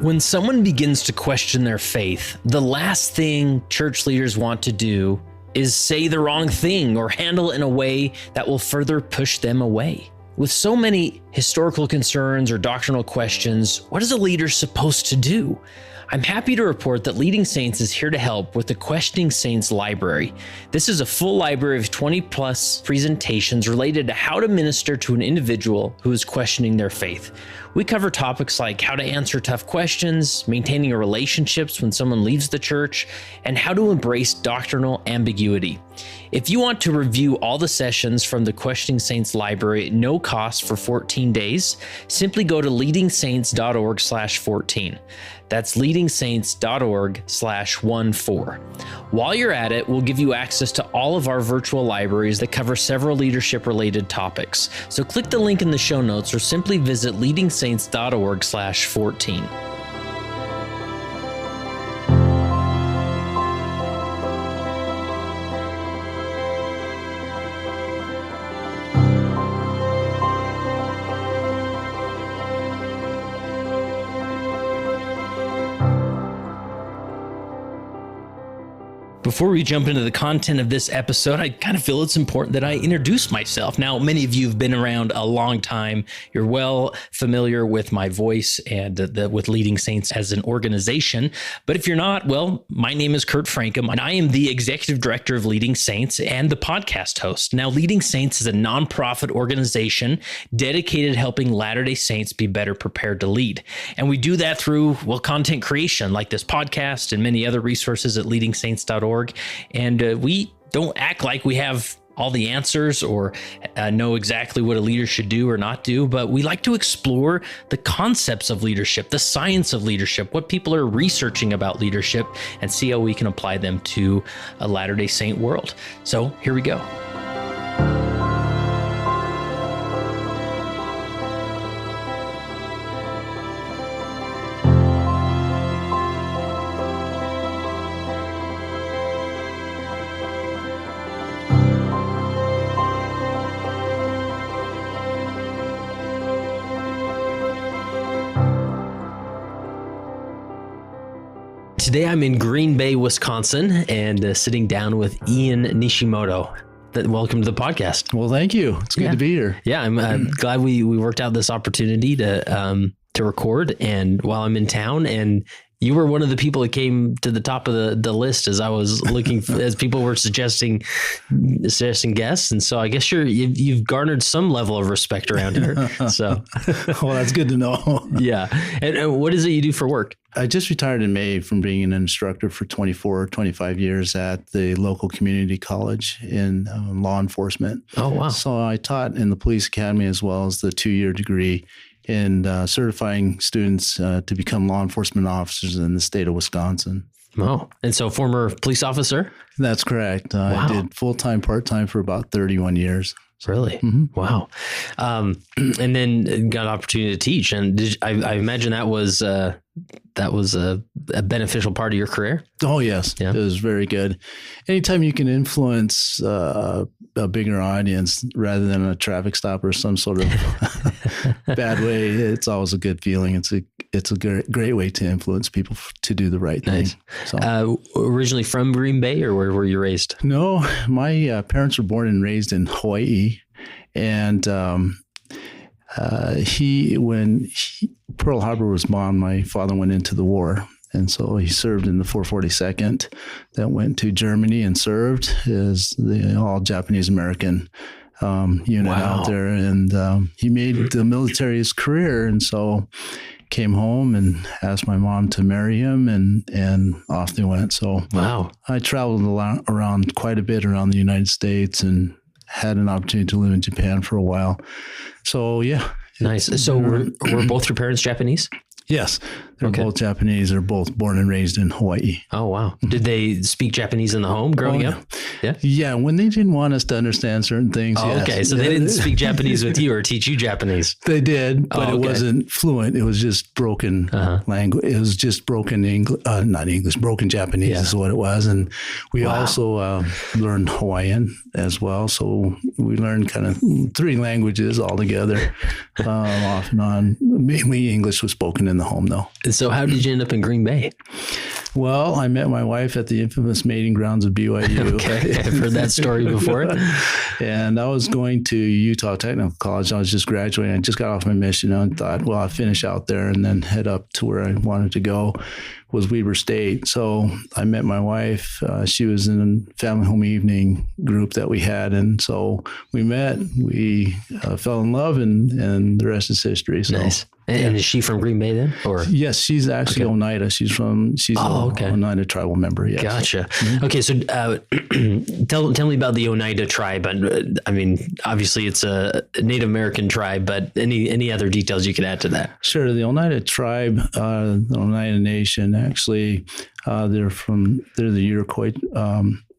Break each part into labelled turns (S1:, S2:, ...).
S1: When someone begins to question their faith, the last thing church leaders want to do is say the wrong thing or handle it in a way that will further push them away. With so many historical concerns or doctrinal questions, what is a leader supposed to do? I'm happy to report that Leading Saints is here to help with the Questioning Saints Library. This is a full library of 20+ presentations related to how to minister to an individual who is questioning their faith. We cover topics like how to answer tough questions, maintaining relationships when someone leaves the church, and how to embrace doctrinal ambiguity. If you want to review all the sessions from the Questioning Saints Library at no cost for 14 days, simply go to leadingsaints.org/14. That's leadingsaints.org/14. While you're at it, we'll give you access to all of our virtual libraries that cover several leadership-related topics. So click the link in the show notes or simply visit leadingsaints.org/14. Before we jump into the content of this episode, I kind of feel it's important that I introduce myself. Now, many of you have been around a long time. You're well familiar with my voice and with Leading Saints as an organization. But if you're not, well, my name is Kurt Frankum, and I am the executive director of Leading Saints and the podcast host. Now, Leading Saints is a nonprofit organization dedicated to helping Latter-day Saints be better prepared to lead. And we do that through, well, content creation like this podcast and many other resources at leadingsaints.org. And we don't act like we have all the answers or know exactly what a leader should do or not do, but we like to explore the concepts of leadership, the science of leadership, what people are researching about leadership, and see how we can apply them to a Latter-day Saint world. So here we go. Today I'm in Green Bay, Wisconsin, and sitting down with Ian Nishimoto. Welcome to the podcast.
S2: Well, thank you. It's good to be here.
S1: Yeah, I'm glad we worked out this opportunity to record, and while I'm in town, and you were one of the people that came to the top of the list as I was looking as people were suggesting guests. And so I guess you've garnered some level of respect around here. So,
S2: well, that's good to know.
S1: Yeah. And what is it you do for work?
S2: I just retired in May from being an instructor for 25 years at the local community college in law enforcement.
S1: Oh, wow.
S2: So I taught in the police academy as well as the 2-year degree in certifying students to become law enforcement officers in the state of Wisconsin.
S1: Oh, and so former police officer?
S2: That's correct.
S1: Wow.
S2: I did full-time, part-time for about 31 years.
S1: Really? Mm-hmm. Wow. And then got an opportunity to teach. And I imagine that was a beneficial part of your career?
S2: Oh, yes. Yeah. It was very good. Anytime you can influence a bigger audience rather than a traffic stop or some sort of bad way, it's always a good feeling. It's a great way to influence people to do the right thing.
S1: Nice.
S2: So,
S1: originally from Green Bay, or where were you raised?
S2: No, my parents were born and raised in Hawaii. And when Pearl Harbor was bombed, my father went into the war. And so he served in the 442nd that went to Germany and served as the all Japanese American unit out there. And he made the military his career. And so came home and asked my mom to marry him, and off they went. So I traveled around quite a bit around the United States and had an opportunity to live in Japan for a while. So, yeah.
S1: Nice. So were both your parents Japanese?
S2: Yes. They're both Japanese. They're both born and raised in Hawaii.
S1: Oh, wow. Did they speak Japanese in the home growing up?
S2: Yeah. Yeah. When they didn't want us to understand certain things.
S1: Oh, yes. Okay. So they didn't speak Japanese with you or teach you Japanese?
S2: They did, but it wasn't fluent. It was just broken language. It was just broken broken Japanese is what it was. And we also learned Hawaiian as well. So we learned kind of 3 languages altogether, off and on. Mainly English was spoken in the home, though.
S1: And so how did you end up in Green Bay?
S2: Well, I met my wife at the infamous mating grounds of BYU.
S1: Okay, I've heard that story before.
S2: And I was going to Utah Technical College. I was just graduating. I just got off my mission and thought, well, I'll finish out there and then head up to where I wanted to go, was Weber State. So I met my wife. She was in a family home evening group that we had. And so we met, we fell in love, and the rest is history. So,
S1: nice. And is she from Green Bay then? Or
S2: yes, she's actually Oneida. She's an Oneida tribal member. Yes.
S1: Gotcha. Mm-hmm. Okay, so tell me about the Oneida tribe. I mean, obviously it's a Native American tribe, but any other details you could add to that?
S2: Sure. The Oneida tribe, the Oneida Nation, actually, they're the Iroquois,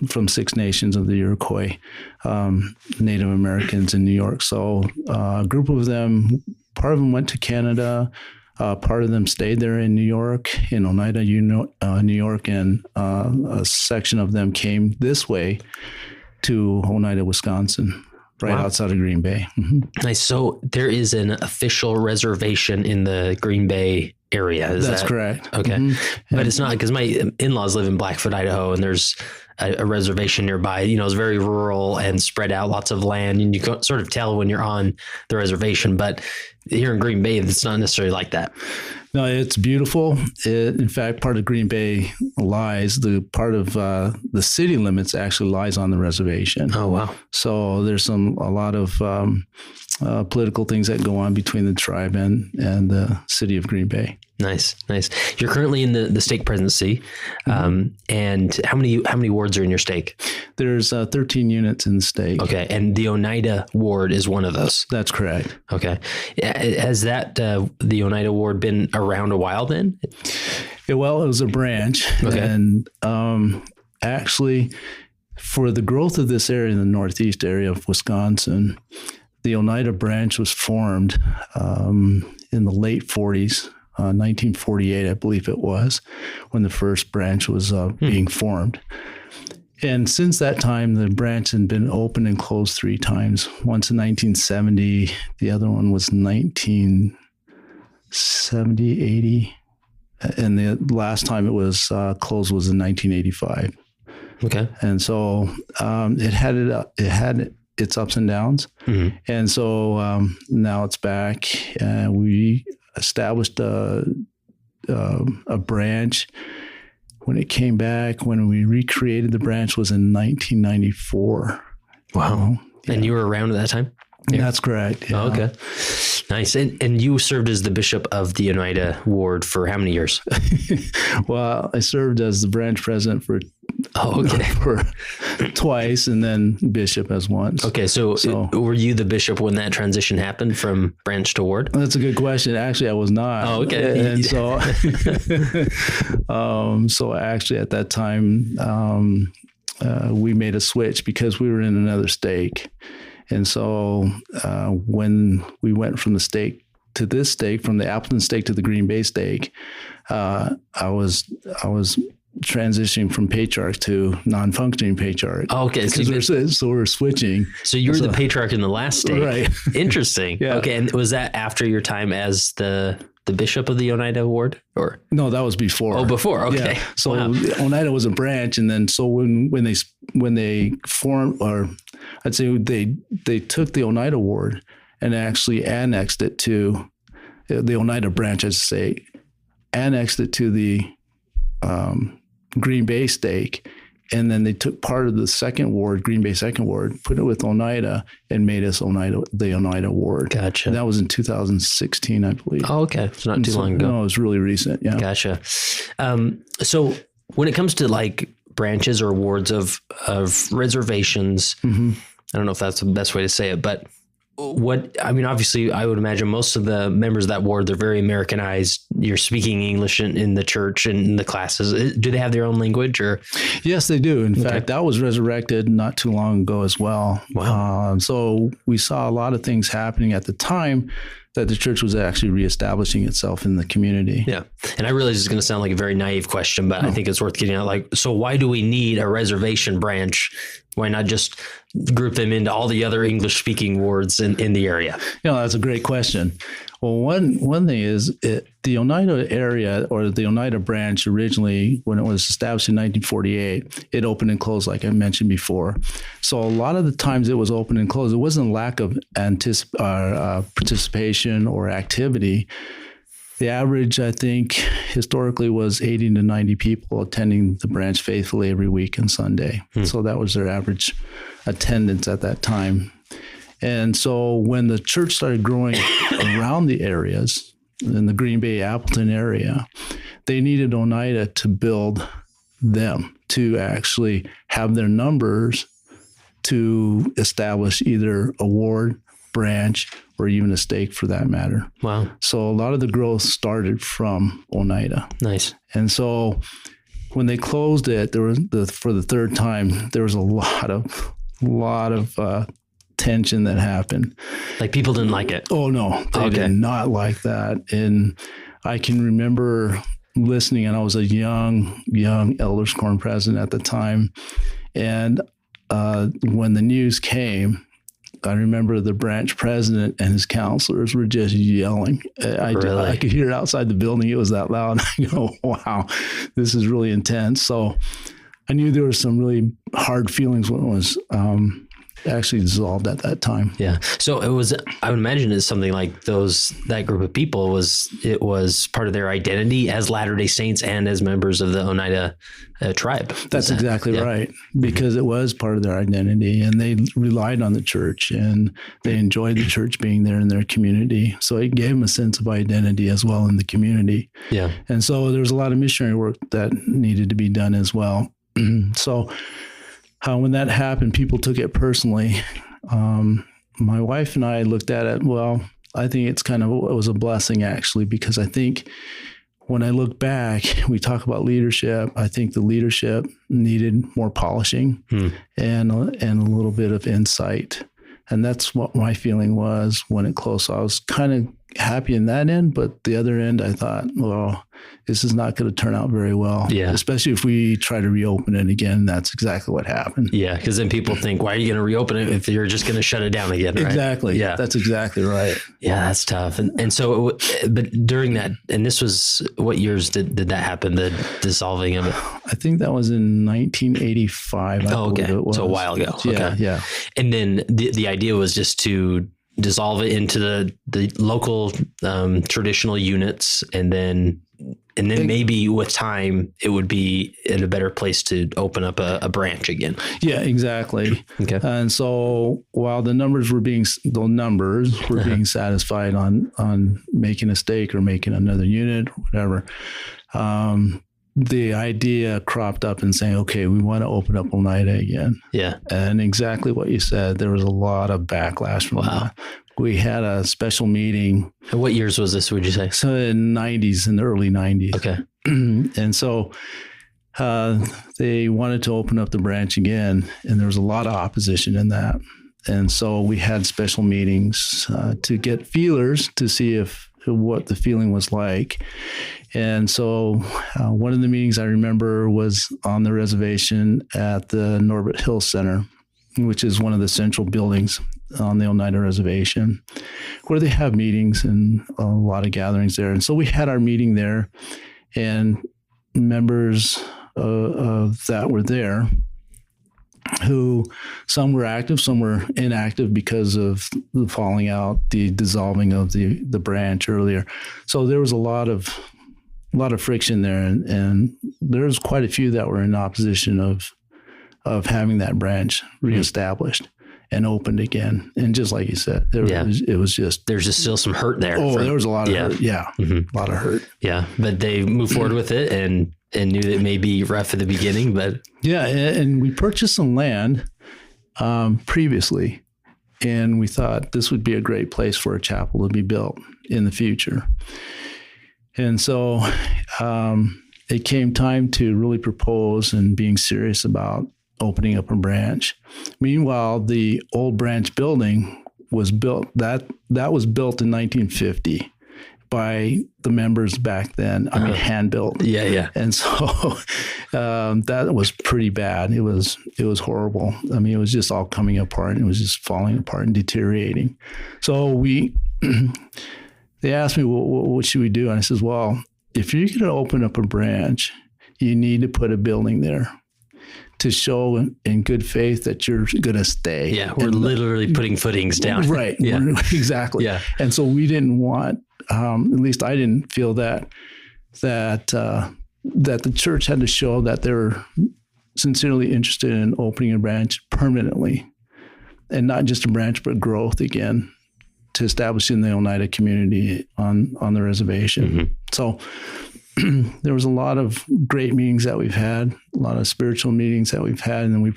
S2: from 6 nations of the Iroquois, Native Americans in New York. So a group of them. Part of them went to Canada. Part of them stayed there in New York, in Oneida, New York, and a section of them came this way to Oneida, Wisconsin, right outside of Green Bay. Mm-hmm.
S1: Nice. So there is an official reservation in the Green Bay area.
S2: That's correct.
S1: Okay.
S2: Mm-hmm.
S1: But it's not, because my in-laws live in Blackfoot, Idaho, and there's a reservation nearby. It's very rural and spread out, lots of land, and you can sort of tell when you're on the reservation. But here in Green Bay, it's not necessarily like that.
S2: No, it's beautiful. In fact, part of Green Bay the part of the city limits actually lies on the reservation.
S1: Oh, wow.
S2: So there's a lot of political things that go on between the tribe and the city of Green Bay.
S1: Nice. You're currently in the stake presidency. And how many wards are in your stake?
S2: There's 13 units in the stake.
S1: Okay. And the Oneida Ward is one of those.
S2: That's correct.
S1: Okay. Has the Oneida Ward been around a while then?
S2: Well, it was a branch. Okay. And actually, for the growth of this area in the northeast area of Wisconsin, the Oneida Branch was formed in the late 40s. 1948, I believe it was, when the first branch was being formed. And since that time, the branch had been opened and closed 3 times. Once in 1970, the other one was 1970, 80. And the last time it was closed was in 1985.
S1: Okay.
S2: And so it had its ups and downs. Mm-hmm. And so now it's back. We established a branch. When it came back, when we recreated the branch, was in 1994.
S1: Wow. Yeah. And you were around at that time?
S2: Yeah. That's correct. Yeah.
S1: Oh, okay. Nice. And you served as the bishop of the Oneida Ward for how many years?
S2: Well, I served as the branch president for twice, and then bishop as once.
S1: Okay. So were you the bishop when that transition happened from branch to ward?
S2: That's a good question. Actually, I was not.
S1: Oh, okay.
S2: And so, so actually at that time, we made a switch because we were in another stake. And so when we went from the stake to this stake, from the Appleton stake to the Green Bay stake, I was transitioning from patriarch to non-functioning patriarch.
S1: Oh, okay.
S2: So we're switching.
S1: So you were the patriarch in the last stake.
S2: Right.
S1: Interesting. Yeah. Okay. And was that after your time as the bishop of the Oneida Ward, or?
S2: No, that was before.
S1: Oh, before. Okay.
S2: Yeah. So Oneida was a branch. And then, so when they formed, or I'd say they took the Oneida Ward and actually annexed it to the Oneida Branch, I'd say, annexed it to the Green Bay stake. And then they took part of the second ward, Green Bay second ward, put it with Oneida, and made us the Oneida Ward.
S1: Gotcha.
S2: And that was in 2016, I believe.
S1: Oh, okay. It's not too long ago.
S2: No, it was really recent. Yeah.
S1: Gotcha. So when it comes to like branches or wards of reservations, mm-hmm. I don't know if that's the best way to say it, but obviously I would imagine most of the members of that ward, they're very Americanized. You're speaking English in the church and in the classes. Do they have their own language, or?
S2: Yes, they do. In fact, that was resurrected not too long ago as well.
S1: Wow.
S2: So we saw a lot of things happening at the time. that the church was actually reestablishing itself in the community.
S1: Yeah. And I realize it's going to sound like a very naive question, but I think it's worth getting out. Like, so why do we need a reservation branch? Why not just group them into all the other English speaking wards in the area?
S2: That's a great question. Well, one thing is the Oneida area, or the Oneida branch, originally, when it was established in 1948, it opened and closed, like I mentioned before. So a lot of the times it was open and closed. It wasn't a lack of participation or activity. The average, I think, historically was 80 to 90 people attending the branch faithfully every week and Sunday. So that was their average attendance at that time. And so when the church started growing around the areas, in the Green Bay, Appleton area, they needed Oneida to build them, to actually have their numbers to establish either a ward, branch, or even a stake for that matter.
S1: Wow.
S2: So a lot of the growth started from Oneida.
S1: Nice.
S2: And so when they closed it, there was for the third time, there was a lot of tension that happened.
S1: Like people didn't like it.
S2: Oh no, they did not like that. And I can remember listening, and I was a young elders quorum president at the time. And when the news came, I remember the branch president and his counselors were just yelling. I could hear it outside the building. It was that loud. I go, wow, this is really intense. So I knew there were some really hard feelings when it was actually dissolved at that time.
S1: Yeah. So it was, I would imagine it's something like that group of people was part of their identity as Latter-day Saints and as members of the Oneida tribe.
S2: That's exactly right. Because it was part of their identity, and they relied on the church, and they enjoyed the church being there in their community. So it gave them a sense of identity as well in the community. Yeah. And so there was a lot of missionary work that needed to be done as well. So when that happened, people took it personally. My wife and I looked at it. Well, I think it was a blessing, actually, because I think when I look back, we talk about leadership. I think the leadership needed more polishing and a little bit of insight. And that's what my feeling was when it closed. So I was kind of happy in that end, but the other end, I thought, well, this is not going to turn out very well. Yeah. Especially if we try to reopen it again. That's exactly what happened.
S1: Yeah. Because then people think, why are you going to reopen it if you're just going to shut it down again? Right?
S2: Exactly. Yeah. That's exactly right.
S1: Yeah. That's tough. And so, but during that, and this was, what years did that happen? The dissolving of it?
S2: I think that was in 1985.
S1: Okay. It was. So a while ago.
S2: Yeah.
S1: Okay.
S2: Yeah.
S1: And then the idea was just to dissolve it into the local traditional units, and then maybe with time it would be in a better place to open up a branch again.
S2: Yeah, exactly. Okay. And so while the numbers were being satisfied on making a stake or making another unit or whatever, the idea cropped up and saying, okay, we want to open up Oneida again. Yeah. And exactly what you said, there was a lot of backlash from that. We had a special meeting.
S1: And what years was this, would you say?
S2: So in the early 90s.
S1: Okay.
S2: And so they wanted to open up the branch again, and there was a lot of opposition in that. And so we had special meetings to get feelers to see what the feeling was like. And so one of the meetings I remember was on the reservation at the Norbert Hill Center, which is one of the central buildings on the Oneida Reservation, where they have meetings and a lot of gatherings there. And so we had our meeting there, and members of that were there, who some were active, some were inactive because of the falling out, the dissolving of the branch earlier. So there was a lot of friction there, and there's quite a few that were in opposition of having that branch reestablished and opened again. And just like you said, it was just...
S1: There's just still some hurt there.
S2: Oh, there was a lot of hurt. Yeah, a lot of hurt.
S1: Yeah, but they moved forward with it and knew that it may be rough at the beginning, but...
S2: Yeah, and we purchased some land previously, and we thought this would be a great place for a chapel to be built in the future. And so it came time to really propose and being serious about opening up a branch. Meanwhile, the old branch building was built. That was built in 1950 by the members back then. I mean, hand built.
S1: Yeah.
S2: And so that was pretty bad. It was horrible. I mean, it was just all coming apart. It was just falling apart and deteriorating. So they asked me, well, what should we do? And I says, well, if you're going to open up a branch, you need to put a building there to show in good faith that you're going to stay.
S1: Yeah, we're literally putting footings down.
S2: Right.
S1: Yeah.
S2: Exactly.
S1: Yeah.
S2: And so we didn't want, at least I didn't feel that the church had to show that they were sincerely interested in opening a branch permanently, and not just a branch, but growth again, to establishing the Oneida community on the reservation. Mm-hmm. So there was a lot of great meetings that we've had, a lot of spiritual meetings that we've had, and then we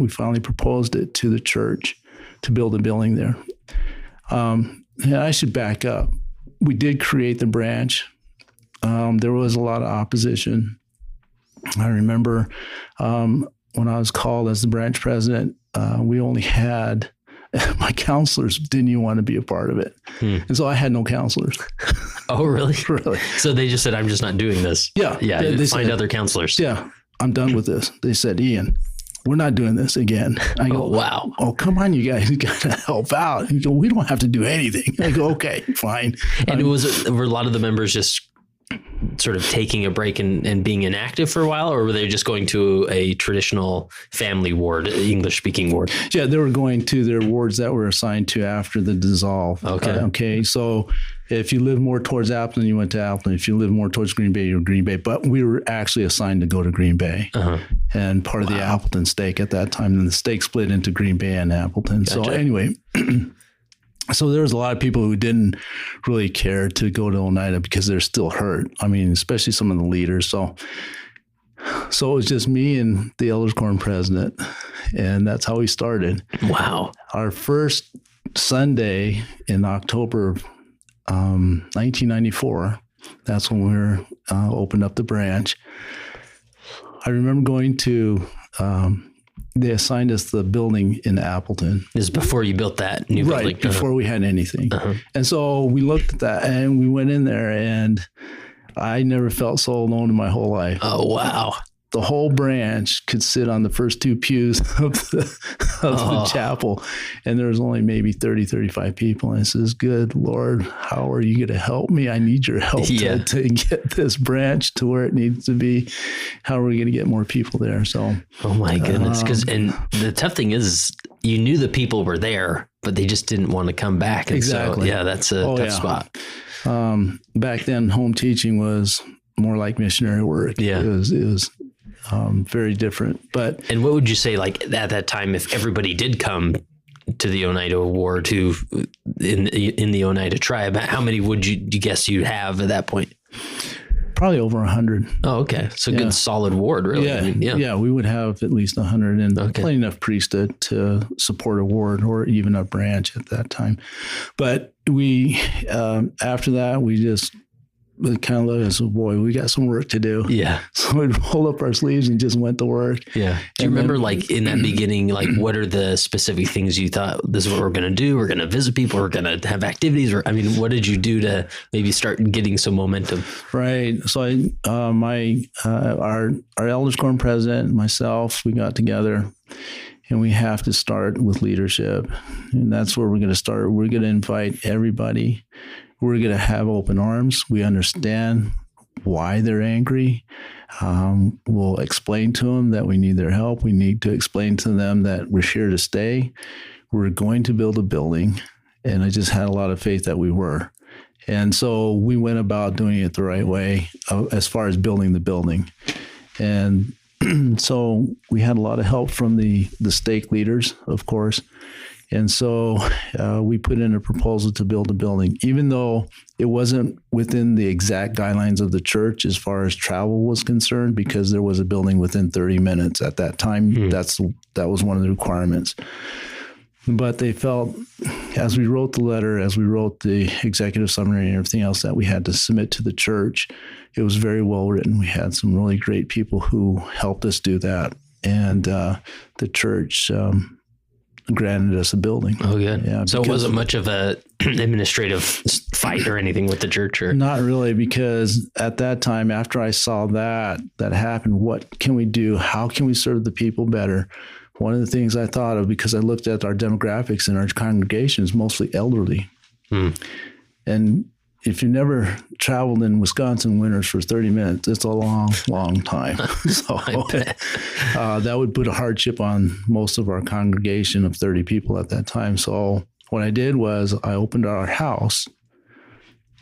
S2: finally proposed it to the church to build a building there. And I should back up. We did create the branch. There was a lot of opposition. I remember when I was called as the branch president, we only had, my counselors didn't even want to be a part of it. And so I had no counselors.
S1: Oh, really?
S2: Really.
S1: So they just said, I'm just not doing this.
S2: Yeah.
S1: Yeah.
S2: They
S1: find
S2: said,
S1: other counselors.
S2: Yeah. I'm done with this. They said, Ian, we're not doing this again. I go,
S1: wow.
S2: Oh, come on, you guys, you got to help out. You go, we don't have to do anything. I go, okay, fine.
S1: And were a lot of the members just sort of taking a break and being inactive for a while, or were they just going to a traditional family ward, English speaking ward?
S2: Yeah, they were going to their wards that were assigned to after the dissolve.
S1: Okay.
S2: Okay. So if you live more towards Appleton, you went to Appleton. If you live more towards Green Bay, you were Green Bay. But we were actually assigned to go to Green Bay and part of the Appleton stake at that time. And the stake split into Green Bay and Appleton. Gotcha. So anyway, so there was a lot of people who didn't really care to go to Oneida because they're still hurt. I mean, especially some of the leaders. So it was just me and the Elders Quorum president, and that's how we started.
S1: Wow.
S2: Our first Sunday in October 1994, that's when we opened up the branch. I remember going to they assigned us the building in Appleton.
S1: This is before you built that new building.
S2: Right, before we had anything. And so we looked at that and we went in there, and I never felt so alone in my whole life.
S1: Oh, wow.
S2: The whole branch could sit on the first two pews of the chapel, and there was only maybe 30, 35 people. And I says, good Lord, how are you going to help me? I need your help to get this branch to where it needs to be. How are we going to get more people there? So,
S1: oh my goodness. And the tough thing is you knew the people were there, but they just didn't want to come back. And
S2: exactly.
S1: So, that's a tough spot.
S2: Back then, home teaching was more like missionary work. Yeah. It was very different.
S1: And what would you say, like at that time, if everybody did come to the Oneida Ward in the Oneida tribe, how many would you guess you'd have at that point?
S2: Probably over 100.
S1: Oh, okay. So good solid ward, really.
S2: Yeah.
S1: I mean,
S2: yeah. We would have at least 100 and plenty enough priesthood to support a ward or even a branch at that time. But we, after that, we just kind of looked and said, boy, we got some work to do. Yeah. So we'd roll up our sleeves and just went to work.
S1: Yeah. Do you remember like in that beginning, like what are the specific things you thought, this is what we're going to do? We're going to visit people. We're going to have activities. Or, I mean, what did you do to maybe start getting some momentum?
S2: Right. So our Elders Quorum president, myself, we got together. And we have to start with leadership. And that's where we're going to start. We're going to invite everybody. We're going to have open arms. We understand why they're angry. We'll explain to them that we need their help. We need to explain to them that we're here to stay. We're going to build a building. And I just had a lot of faith that we were. And so we went about doing it the right way as far as building the building. And so we had a lot of help from the stake leaders, of course. And so we put in a proposal to build a building, even though it wasn't within the exact guidelines of the church as far as travel was concerned, because there was a building within 30 minutes at that time. That was one of the requirements. But they felt, as we wrote the letter, as we wrote the executive summary and everything else that we had to submit to the church, it was very well written. We had some really great people who helped us do that. And the church granted us a building.
S1: Oh, good.
S2: Yeah,
S1: so it wasn't much of a administrative fight or anything with the church, or
S2: not really, because at that time, after I saw that happened, what can we do? How can we serve the people better? One of the things I thought of, because I looked at our demographics in our congregation, is mostly elderly. And if you never traveled in Wisconsin winters for 30 minutes, it's a long, long time. So that would put a hardship on most of our congregation of 30 people at that time. So what I did was I opened our house,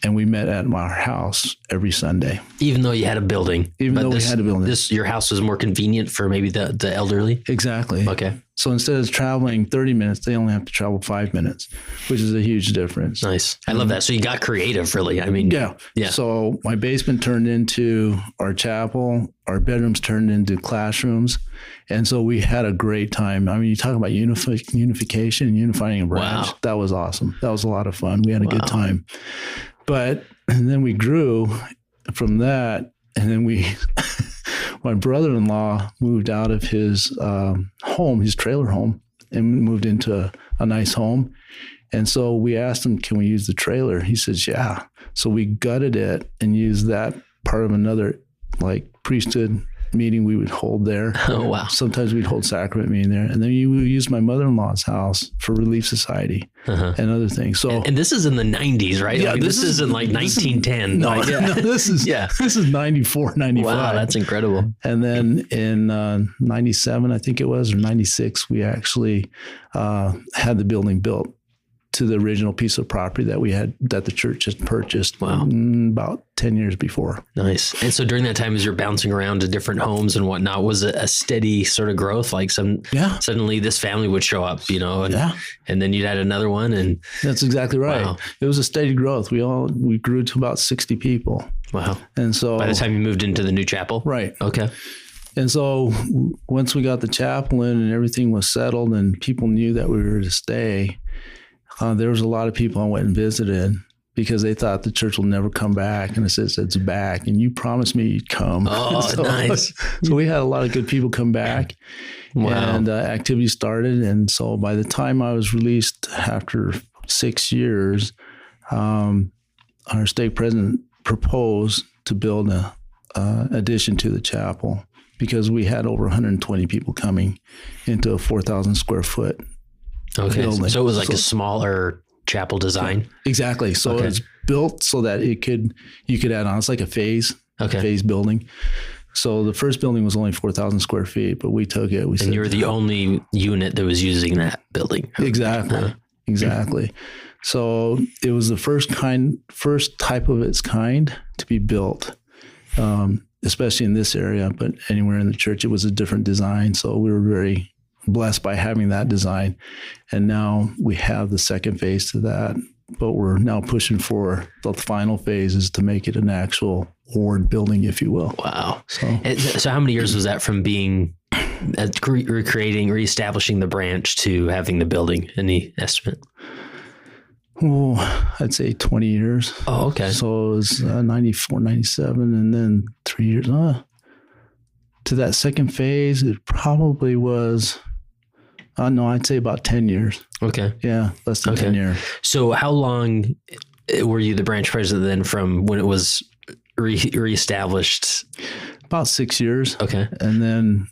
S2: and we met at our house every Sunday.
S1: Even though you had a building.
S2: We had a building.
S1: Your house was more convenient for maybe the elderly?
S2: Exactly.
S1: Okay.
S2: So instead of traveling 30 minutes, they only have to travel 5 minutes, which is a huge difference.
S1: Nice. I love that. So you got creative, really. I mean, yeah.
S2: So my basement turned into our chapel. Our bedrooms turned into classrooms. And so we had a great time. I mean, you talk about unification and unifying a branch. Wow. That was awesome. That was a lot of fun. We had a good time. But and then we grew from that. And then my brother-in-law moved out of his home, his trailer home, and moved into a nice home. And so we asked him, can we use the trailer? He says, yeah. So we gutted it and used that part of another priesthood meeting we would hold there.
S1: Oh, wow.
S2: Sometimes we'd hold sacrament meeting there. And then we used my mother-in-law's house for Relief Society and other things. So,
S1: and this is in the 90s, right?
S2: Yeah,
S1: this isn't like 1910.
S2: No, this is 94, 95.
S1: Wow, that's incredible.
S2: And then in 97, I think it was, or 96, we actually had the building built to the original piece of property that the church had purchased about 10 years before. Nice.
S1: And so during that time, as you're bouncing around to different homes and whatnot, was it a steady sort of growth? Like suddenly this family would show up, and then you'd add another one. And
S2: that's exactly right. Wow. It was a steady growth. We grew to about 60 people.
S1: Wow.
S2: And so
S1: by the time you moved into the new chapel?
S2: Right.
S1: Okay.
S2: And so once we got the chapel in and everything was settled and people knew that we were to stay, there was a lot of people I went and visited because they thought the church will never come back. And I said, it's back. And you promised me you'd come.
S1: Oh, nice.
S2: So we had a lot of good people come back.
S1: Wow.
S2: And activity started. And so by the time I was released after 6 years, our stake president proposed to build a addition to the chapel because we had over 120 people coming into a 4,000 square foot building.
S1: So it was like a smaller chapel design.
S2: Exactly. So it's built so that you could add on. It's like a phase building. So the first building was only 4,000 square feet, but we took it.
S1: And you were the only unit that was using that building.
S2: Exactly. Exactly. So it was the first type of its kind to be built, especially in this area, but anywhere in the church, it was a different design. So we were very blessed by having that design. And now we have the second phase to that, but we're now pushing for the final phases to make it an actual ward building, if you will.
S1: Wow. So how many years was that from being reestablishing the branch to having the building? Any estimate?
S2: Oh, I'd say 20 years.
S1: Oh, okay.
S2: So it was 94, 97, and then 3 years. To that second phase, it probably was... I'd say about 10 years.
S1: Okay.
S2: Yeah, less than 10 years.
S1: So how long were you the branch president then from when it was reestablished?
S2: About 6 years.
S1: Okay.
S2: And then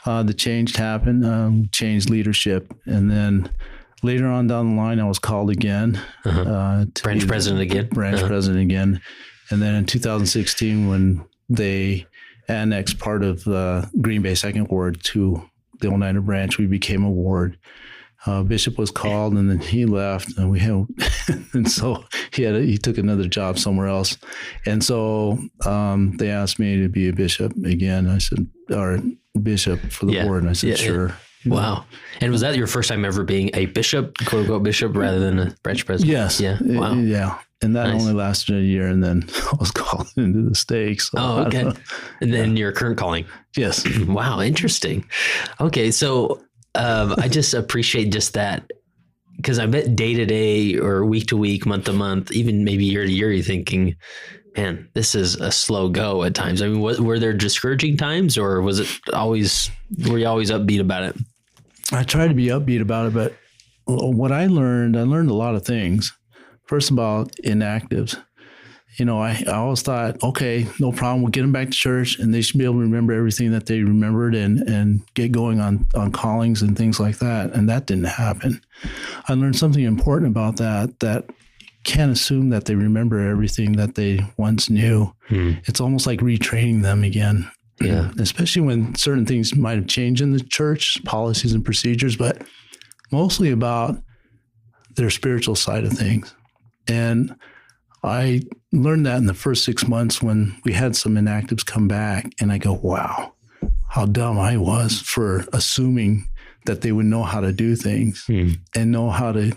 S2: the change happened, changed leadership. And then later on down the line, I was called again.
S1: Branch president again?
S2: Branch president again. And then in 2016, when they annexed part of the Green Bay 2nd Ward to the Oneida Branch, we became a ward. Bishop was called and then he left, and and so he took another job somewhere else. And so they asked me to be a bishop again. I said, or bishop for the ward. And I said, sure.
S1: Yeah. Wow. And was that your first time ever being a bishop, quote unquote bishop, rather than a branch president?
S2: Yes.
S1: Yeah. Wow.
S2: Yeah. And that only lasted a year, and then I was called into the stakes. So
S1: okay. And then your current calling.
S2: Yes.
S1: Wow. Interesting. Okay. So I just appreciate just that, because I bet day to day or week to week, month to month, even maybe year to year, you're thinking, man, this is a slow go at times. I mean, were there discouraging times, or were you always upbeat about it?
S2: I try to be upbeat about it, but what I learned a lot of things. First about inactives. I always thought, okay, no problem. We'll get them back to church and they should be able to remember everything that they remembered and get going on callings and things like that. And that didn't happen. I learned something important about that you can't assume that they remember everything that they once knew. It's almost like retraining them again.
S1: Yeah.
S2: Especially when certain things might have changed in the church, policies and procedures, but mostly about their spiritual side of things. And I learned that in the first 6 months when we had some inactives come back, and I go, wow, how dumb I was for assuming that they would know how to do things and know how to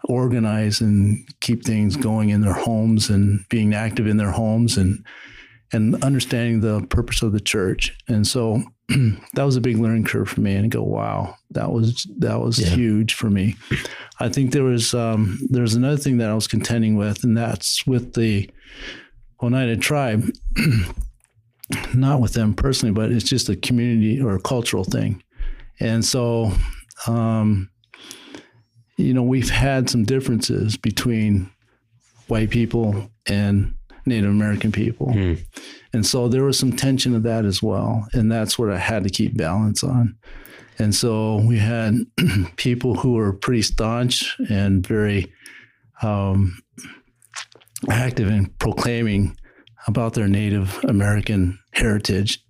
S2: organize and keep things going in their homes and being active in their homes and understanding the purpose of the church. And so that was a big learning curve for me. And I go, wow, that was huge for me. I think there's another thing that I was contending with, and that's with the Oneida tribe, not with them personally, but it's just a community or a cultural thing. And so, we've had some differences between white people and Native American people. And so there was some tension of that as well. And that's what I had to keep balance on. And so we had people who were pretty staunch and very active in proclaiming about their Native American heritage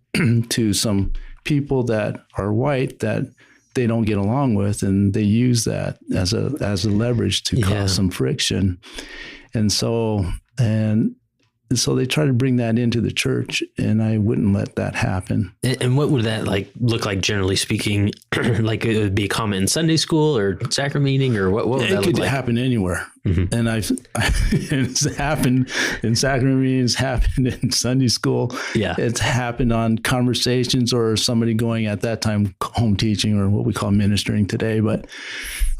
S2: to some people that are white that they don't get along with, and they use that as a leverage to cause some friction. And so they try to bring that into the church, and I wouldn't let that happen.
S1: And what would that look like, generally speaking? Like it would be a comment in Sunday school or sacrament meeting, or what would that look like? It could
S2: happen anywhere. And it's happened in sacrament meetings, happened in Sunday school. Yeah. It's happened on conversations or somebody going at that time home teaching or what we call ministering today. But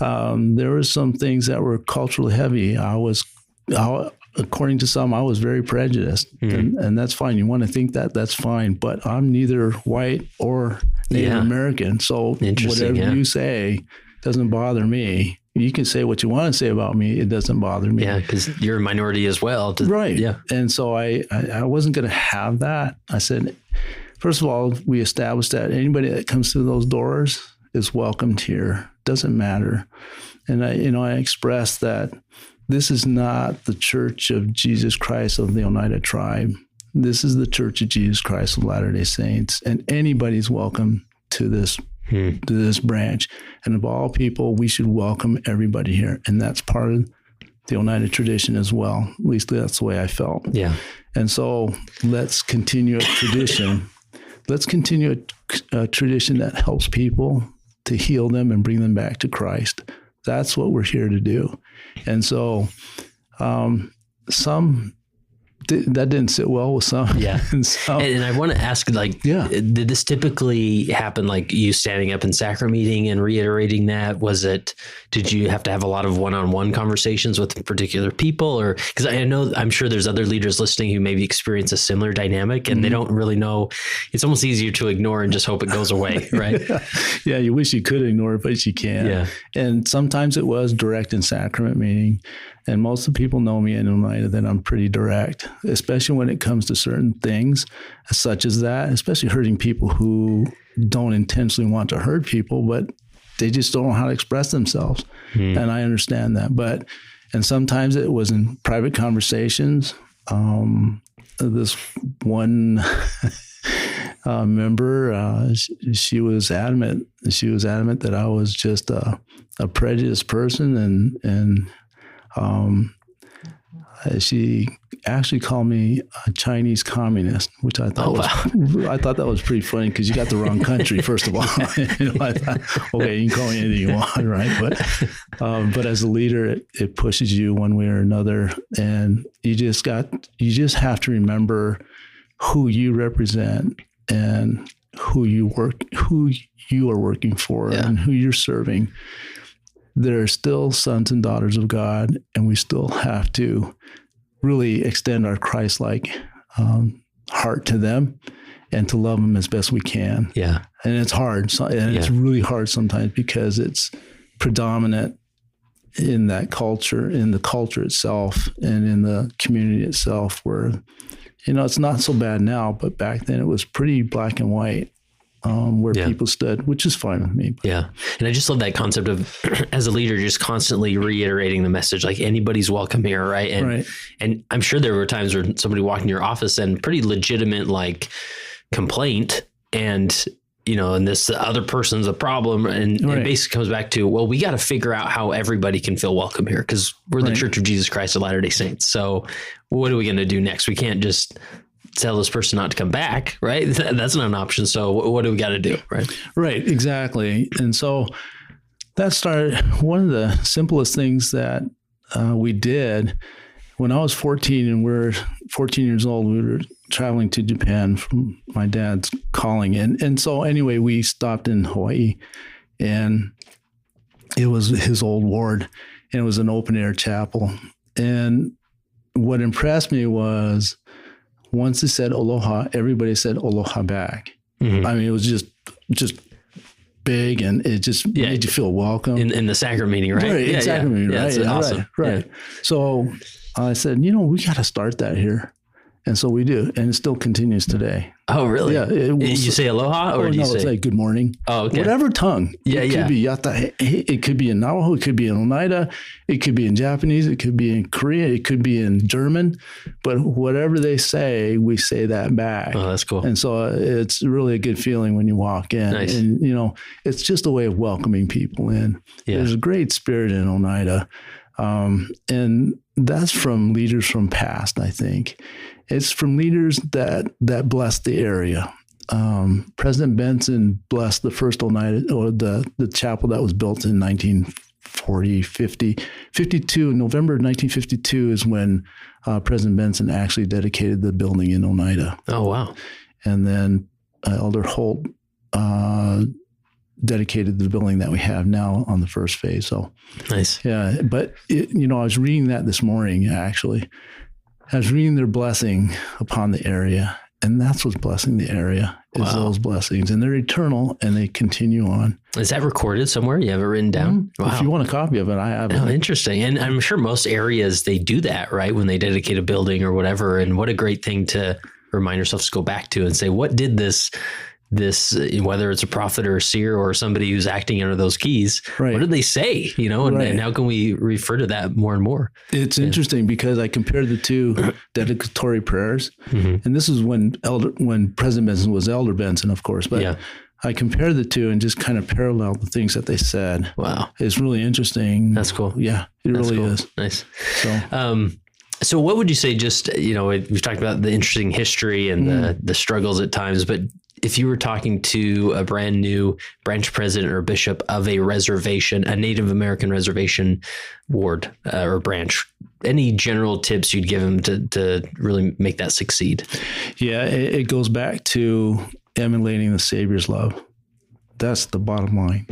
S2: there were some things that were culturally heavy. According to some, I was very prejudiced, and that's fine. You want to think that, that's fine, but I'm neither white or Native American. So whatever you say doesn't bother me. You can say what you want to say about me. It doesn't bother me.
S1: Yeah, because you're a minority as well.
S2: Right.
S1: Yeah.
S2: And so I wasn't going to have that. I said, first of all, we established that anybody that comes through those doors is welcomed here. Doesn't matter. And I expressed that this is not the Church of Jesus Christ of the Oneida tribe. This is the Church of Jesus Christ of Latter-day Saints, and anybody's welcome to this branch. And of all people, we should welcome everybody here, and that's part of the Oneida tradition as well. At least that's the way I felt. Yeah. And so let's continue a tradition. Let's continue a tradition that helps people to heal them and bring them back to Christ. That's what we're here to do. And so that didn't sit well with some. Yeah.
S1: And I want to ask, did this typically happen like you standing up in sacrament meeting and reiterating that? Did you have to have a lot of one-on-one conversations with particular people? Or because I'm sure there's other leaders listening who maybe experience a similar dynamic and they don't really know. It's almost easier to ignore and just hope it goes away, right?
S2: Yeah, you wish you could ignore it, but you can't. Yeah. And sometimes it was direct in sacrament meeting. And most of the people know me in Oneida that I'm pretty direct, especially when it comes to certain things such as that, especially hurting people who don't intentionally want to hurt people, but they just don't know how to express themselves. And I understand that. And sometimes it was in private conversations. This one member, she was adamant that I was just a prejudiced person, and she actually called me a Chinese communist, which I thought I thought that was pretty funny because you got the wrong country, first of all. I thought, okay, you can call me anything you want, right? But as a leader, it pushes you one way or another, and you just have to remember who you represent and who you are working for, and who you're serving. They're still sons and daughters of God, and we still have to really extend our Christ-like heart to them and to love them as best we can.
S1: Yeah.
S2: And it's hard. It's really hard sometimes because it's predominant in that culture, in the culture itself and in the community itself where, it's not so bad now, but back then it was pretty black and white. Where people stood, which is fine with me.
S1: Yeah. And I just love that concept of, as a leader, just constantly reiterating the message, like anybody's welcome here. Right. And I'm sure there were times where somebody walked in your office and pretty legitimate, like complaint and, and this other person's a problem. And it basically comes back to, well, we got to figure out how everybody can feel welcome here because we're the Church of Jesus Christ of Latter-day Saints. So what are we going to do next? We can't just tell this person not to come back, right? That's not an option. So what do we got to do, right?
S2: Right, exactly. And so that started, one of the simplest things that we did when I was 14 and we're 14 years old, we were traveling to Japan from my dad's calling. And so anyway, we stopped in Hawaii and it was his old ward and it was an open air chapel. And what impressed me was once they said aloha, everybody said aloha back. Mm-hmm. I mean, it was just big and it just made you feel welcome.
S1: In the sacrament meeting, right?
S2: Right, sacrament meeting, right?
S1: That's awesome.
S2: Right. Yeah. So I said, we got to start that here. And so we do. And it still continues today.
S1: Oh, really?
S2: Yeah.
S1: You say aloha or do you say?
S2: It's like good morning.
S1: Oh, okay.
S2: Whatever tongue. It could be yata. It could be in Navajo. It could be in Oneida. It could be in Japanese. It could be in Korean. It could be in German. But whatever they say, we say that back.
S1: Oh, that's cool.
S2: And so it's really a good feeling when you walk in.
S1: Nice.
S2: And, it's just a way of welcoming people in. Yeah. There's a great spirit in Oneida. And that's from leaders from past, I think. It's from leaders that blessed the area. President Benson blessed the first Oneida, or the chapel that was built in 52. In November of 1952 is when President Benson actually dedicated the building in Oneida.
S1: Oh, wow.
S2: And then Elder Holt dedicated the building that we have now on the first phase. So
S1: nice.
S2: Yeah. But I was reading that this morning, actually. I was reading their blessing upon the area, and that's what's blessing the area is those blessings, and they're eternal and they continue on.
S1: Is that recorded somewhere? You have it written down?
S2: Mm-hmm. Wow. If you want a copy of it, I have it.
S1: Oh, interesting. And I'm sure most areas, they do that, right? When they dedicate a building or whatever. And what a great thing to remind yourself to go back to and say, what did this, whether it's a prophet or a seer or somebody who's acting under those keys, what did they say, and how can we refer to that more and more?
S2: It's interesting because I compared the two dedicatory prayers, and this is when President Benson was Elder Benson, of course, but I compared the two and just kind of paralleled the things that they said.
S1: Wow.
S2: It's really interesting.
S1: That's cool.
S2: Yeah, That's really is.
S1: Nice. So what would you say, just, we've talked about the interesting history and the struggles at times, but if you were talking to a brand new branch president or bishop of a reservation, a Native American reservation ward or branch, any general tips you'd give them to really make that succeed? Yeah,
S2: it goes back to emulating the Savior's love. That's the bottom line.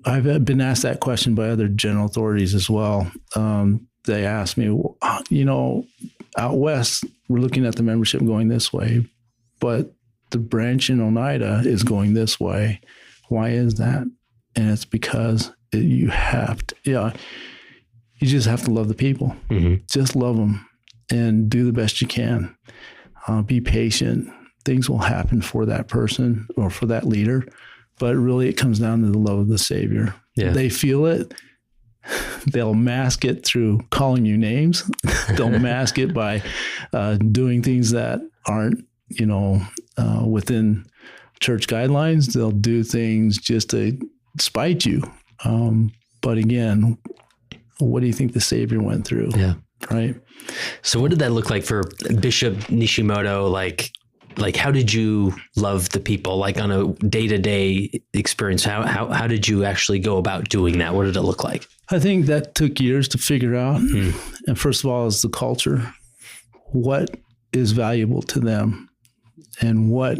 S2: I've been asked that question by other general authorities as well. They asked me, out west, we're looking at the membership going this way, but the branch in Oneida is going this way. Why is that? And it's because you just have to love the people. Mm-hmm. Just love them and do the best you can. Be patient. Things will happen for that person or for that leader, but really it comes down to the love of the Savior. Yeah. They feel it. They'll mask it through calling you names. They'll mask it by doing things that aren't, within church guidelines. They'll do things just to spite you. But again, what do you think the Savior went through? Yeah. Right. So what did that look like for Bishop Nishimoto? Like how did you love the people, like on a day-to-day experience? How did you actually go about doing that? What did it look like? I think that took years to figure out. And first of all is the culture. What is valuable to them and what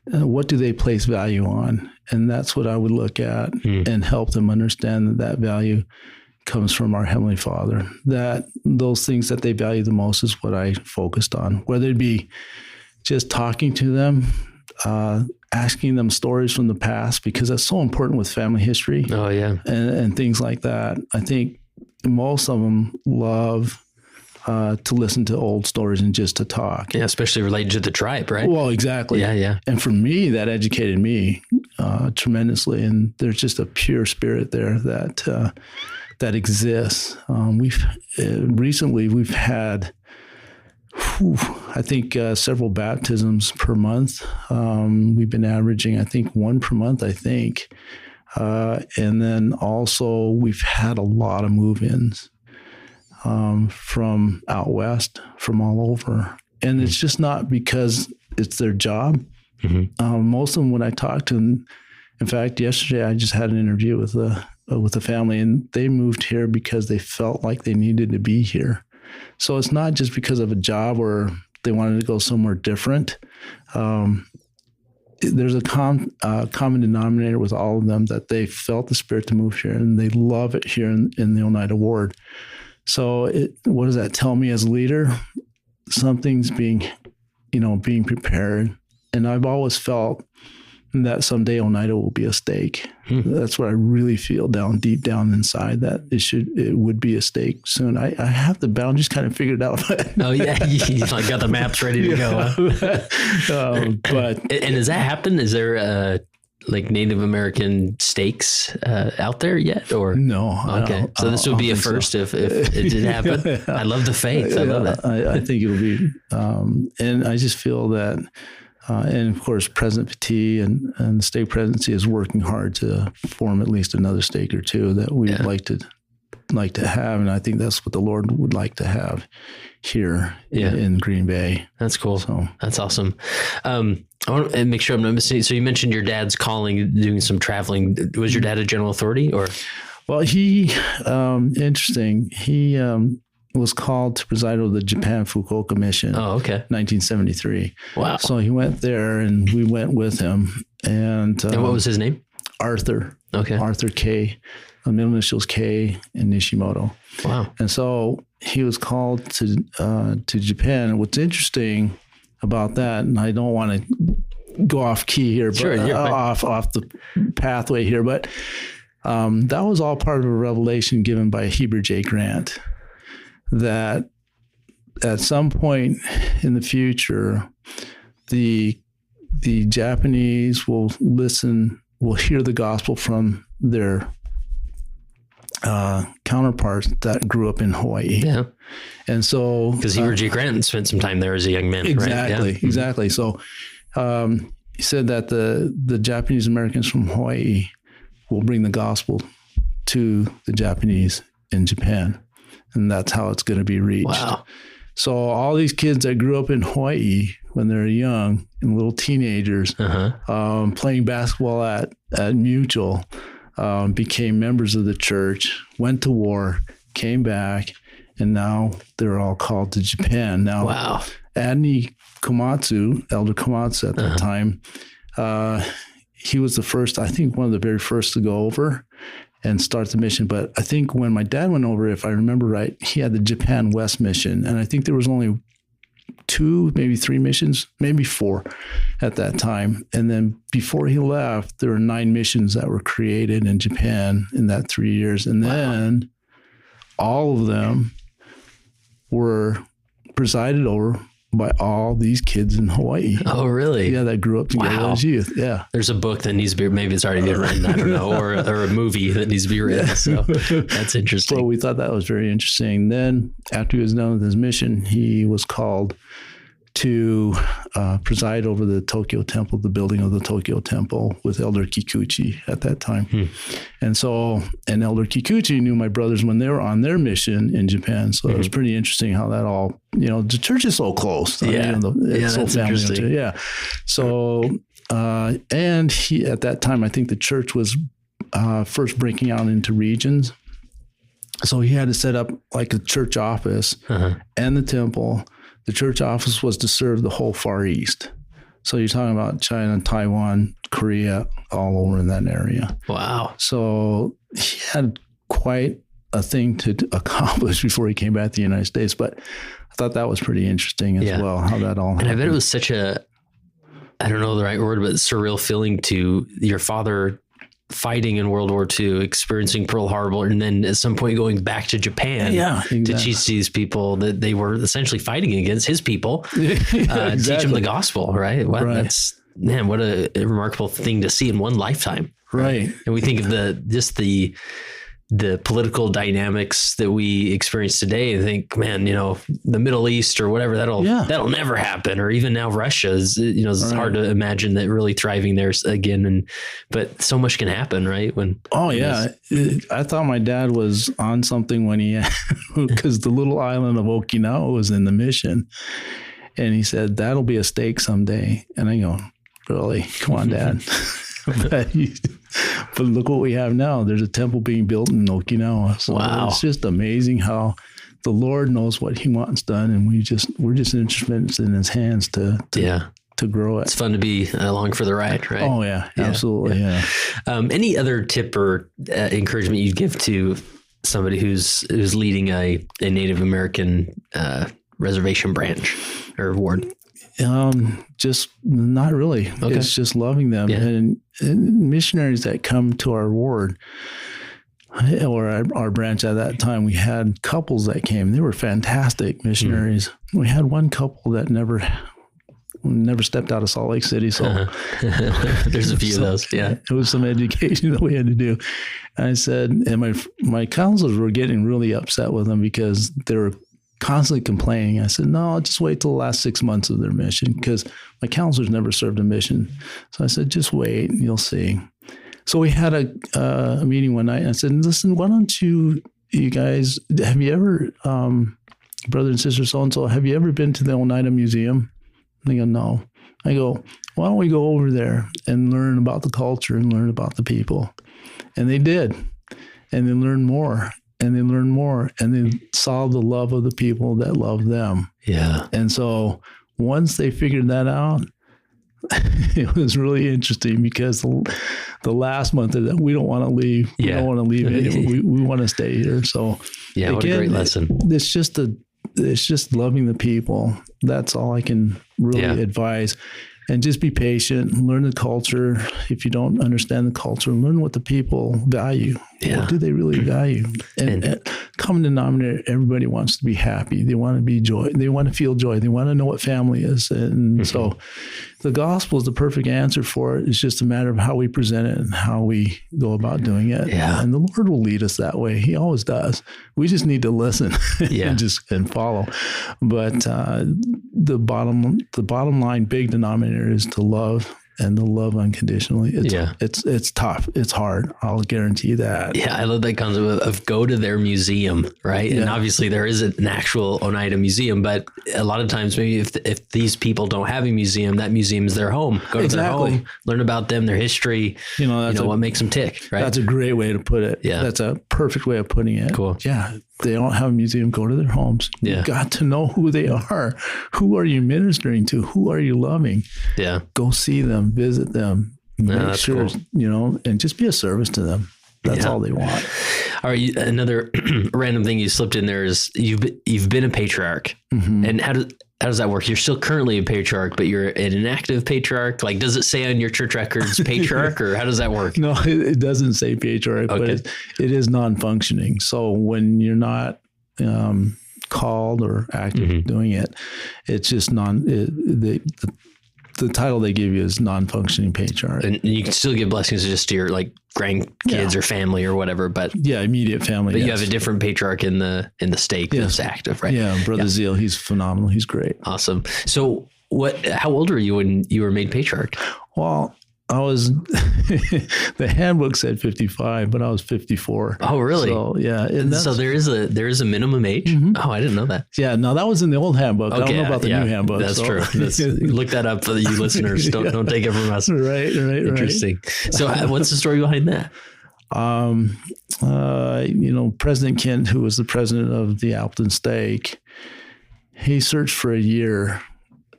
S2: do they place value on? And that's what I would look at and help them understand that value comes from our Heavenly Father, that those things that they value the most is what I focused on, whether it be just talking to them, asking them stories from the past, because that's so important with family history.
S1: Oh, yeah.
S2: And things like that. I think most of them love to listen to old stories and just to talk.
S1: Yeah, especially related to the tribe, right?
S2: Well, exactly.
S1: Yeah.
S2: And for me, that educated me tremendously. And there's just a pure spirit there that exists. Recently we've had, I think, several baptisms per month. We've been averaging, I think, one per month, I think. And then also we've had a lot of move-ins from out west, from all over. And it's just not because it's their job. Mm-hmm. Most of them, when I talk to them, in fact, yesterday I just had an interview with a family, and they moved here because they felt like they needed to be here. So it's not just because of a job or they wanted to go somewhere different. There's a common denominator with all of them, that they felt the spirit to move here, and they love it here in the Oneida Ward. So what does that tell me as a leader? Something's being prepared. And I've always felt that someday Oneida will be a stake. That's what I really feel deep down inside, that it would be a stake soon. I have the boundaries kind of figured out.
S1: Oh yeah, you got the maps ready to go. Huh?
S2: But
S1: and does that happen? Is there like Native American stakes out there yet, or
S2: no?
S1: Okay, so this would be a first if it did happen. I love the faith. I love that.
S2: I think it'll be, and I just feel that. And of course, President Petit and the state presidency is working hard to form at least another stake or two that we'd like to have, and I think that's what the Lord would like to have here in Green Bay.
S1: That's cool.
S2: So
S1: that's awesome. I want to make sure I'm not missing. So you mentioned your dad's calling, doing some traveling. Was your dad a general authority, or?
S2: Well, he interesting. He was called to preside over the Japan Fukuoka mission.
S1: Oh, okay.
S2: 1973.
S1: Wow.
S2: So he went there, and we went with him. And
S1: what was his name?
S2: Arthur.
S1: Okay.
S2: Arthur K. The middle initials K and Nishimoto.
S1: Wow.
S2: And so he was called to Japan. And what's interesting about that, and I don't want to go off key here, but
S1: sure,
S2: off the pathway here, but that was all part of a revelation given by Heber J. Grant, that at some point in the future, the Japanese will hear the gospel from their counterparts that grew up in Hawaii.
S1: Yeah.
S2: And so,
S1: because Heber J. Grant spent some time there as a young man.
S2: Exactly.
S1: Right? Yeah.
S2: Exactly. So, he said that the Japanese Americans from Hawaii will bring the gospel to the Japanese in Japan. And that's how it's going to be reached.
S1: Wow.
S2: So all these kids that grew up in Hawaii when they're young and little teenagers, playing basketball at Mutual, became members of the church, went to war, came back, and now they're all called to Japan. Now,
S1: wow.
S2: Adney Komatsu, Elder Komatsu at that time, he was the first, I think one of the very first to go over and start the mission. But I think when my dad went over, if I remember right, he had the Japan West mission. And I think there was only 2, maybe 3 missions, maybe 4 at that time. And then before he left, there were 9 missions that were created in Japan in that 3 years. And then all of them were presided over by all these kids in Hawaii.
S1: Oh, really?
S2: Yeah, that grew up together as youth. Yeah.
S1: There's a book that needs to be, maybe it's already been written, I don't know, or a movie that needs to be written. So that's interesting.
S2: So we thought that was very interesting. Then after he was done with his mission, he was called to preside over the Tokyo Temple, the building of the Tokyo Temple, with Elder Kikuchi at that time. And Elder Kikuchi knew my brothers when they were on their mission in Japan. So it was pretty interesting how that all, the church is so close.
S1: Yeah.
S2: It's so
S1: that's interesting.
S2: Yeah. So, and he, at that time, I think the church was first breaking out into regions. So he had to set up like a church office and the temple. The church office was to serve the whole Far East. So you're talking about China, Taiwan, Korea, all over in that area.
S1: Wow.
S2: So he had quite a thing to accomplish before he came back to the United States. But I thought that was pretty interesting as well, how that all happened.
S1: And I bet it was such a, I don't know the right word, but surreal feeling to your father fighting in World War II, experiencing Pearl Harbor, and then at some point going back to Japan to teach these people that they were essentially fighting against his people, teach them the gospel, right? Wow, that's, man, what a remarkable thing to see in one lifetime.
S2: Right.
S1: And we think of the political dynamics that we experience today and think, man, the Middle East or whatever, that'll never happen. Or even now Russia is, it's hard to imagine that really thriving there again. But so much can happen, right? I thought my dad was on something when because the little island of Okinawa was in the mission. And he said, that'll be a stake someday. And I go, really? Come on, Dad. But look what we have now. There's a temple being built in Okinawa. So it's just amazing how the Lord knows what he wants done. And we're just instruments in his hands to grow it. It's fun to be along for the ride, right?
S2: Oh yeah, absolutely. Yeah.
S1: Any other tip or encouragement you'd give to somebody who's leading a Native American reservation branch or ward?
S2: Just not really. Okay. It's just loving them. Yeah. And missionaries that come to our ward or our branch at that time, we had couples that came. They were fantastic missionaries. Mm-hmm. We had one couple that never stepped out of Salt Lake City. So
S1: there's a few of those. Yeah.
S2: It was some education that we had to do. And I said, and my counselors were getting really upset with them because they were constantly complaining. I said, no, I'll just wait till the last 6 months of their mission because my counselors never served a mission. So I said, just wait and you'll see. So we had a meeting one night and I said, listen, why don't you guys, have you ever, brother and sister so-and-so, have you ever been to the Oneida Museum? They go, no. I go, why don't we go over there and learn about the culture and learn about the people? And they did. And they learned more. And they learned more, and they saw the love of the people that love them. Yeah. And so once they figured that out, it was really interesting because the last month of that, we don't want to leave. We don't want to leave it. We want to stay here. So
S1: again, what a great lesson.
S2: It's just loving the people. That's all I can really advise. And just be patient, learn the culture. If you don't understand the culture, learn what the people value. Yeah. What do they really value? And common denominator, everybody wants to be happy. They want to be joy. They want to feel joy. They want to know what family is. And so the gospel is the perfect answer for it. It's just a matter of how we present it and how we go about doing it. Yeah. And the Lord will lead us that way. He always does. We just need to listen and follow. But the bottom line, big denominator is to love and to love unconditionally. It's tough. It's hard. I'll guarantee that.
S1: Yeah. I love that concept of go to their museum, right? Yeah. And obviously there is an actual Oneida museum, but a lot of times maybe if these people don't have a museum, that museum is their home. Go to their home, learn about them, their history, what makes them tick, right?
S2: That's a great way to put it. Yeah. That's a perfect way of putting it.
S1: Cool.
S2: Yeah. They don't have a museum, go to their homes. Yeah. You've got to know who they are. Who are you ministering to? Who are you loving? Yeah. Go see them, visit them, make sure, cool. And just be a service to them. That's all they want.
S1: All right. Another random thing you slipped in there is you've been a patriarch. Mm-hmm. And how does that work? You're still currently a patriarch, but you're an inactive patriarch. Like, does it say on your church records patriarch, or how does that work?
S2: No, it doesn't say patriarch, but it is non-functioning. So when you're not called or active doing it, it's just the title they give you is non-functioning patriarch.
S1: And you can still give blessings just to your grandkids or family or whatever, but
S2: immediate family.
S1: But you have a different patriarch in the state that's active, right?
S2: Yeah, Brother Zeal, he's phenomenal. He's great.
S1: Awesome. So how old were you when you were made patriarch?
S2: Well, I was, the handbook said 55, but I was 54.
S1: Oh, really?
S2: So, yeah.
S1: So there is a minimum age? Mm-hmm. Oh, I didn't know that.
S2: Yeah, no, that was in the old handbook. Okay, I don't know about the new handbook.
S1: That's true. Look that up for you listeners. Don't take it from us.
S2: Right.
S1: Interesting. So what's the story behind that?
S2: President Kent, who was the president of the Appleton Stake, he searched for a year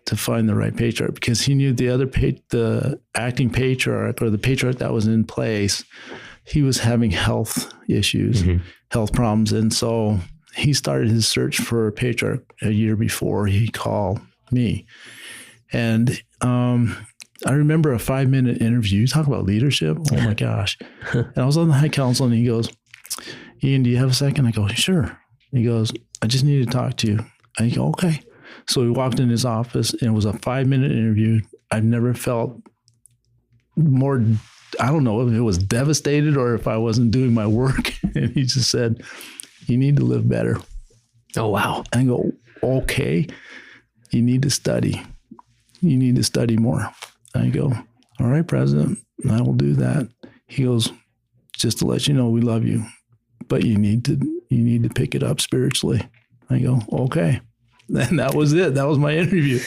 S2: to find the right patriarch because he knew the acting patriarch or the patriarch that was in place he was having health issues, health problems. And so he started his search for a patriarch a year before he called me. And I remember a 5-minute interview. You talk about leadership. Oh my gosh. And I was on the high council and he goes, Ian, do you have a second? I go, sure. He goes, I just need to talk to you. I go, okay. So we walked in his office and it was a 5-minute interview. I've never felt more, I don't know if it was devastated or if I wasn't doing my work. And he just said, you need to live better.
S1: Oh, wow.
S2: I go, okay, you need to study. You need to study more. I go, all right, President, I will do that. He goes, just to let you know, we love you, but you need to pick it up spiritually. I go, okay. And that was it. That was my interview.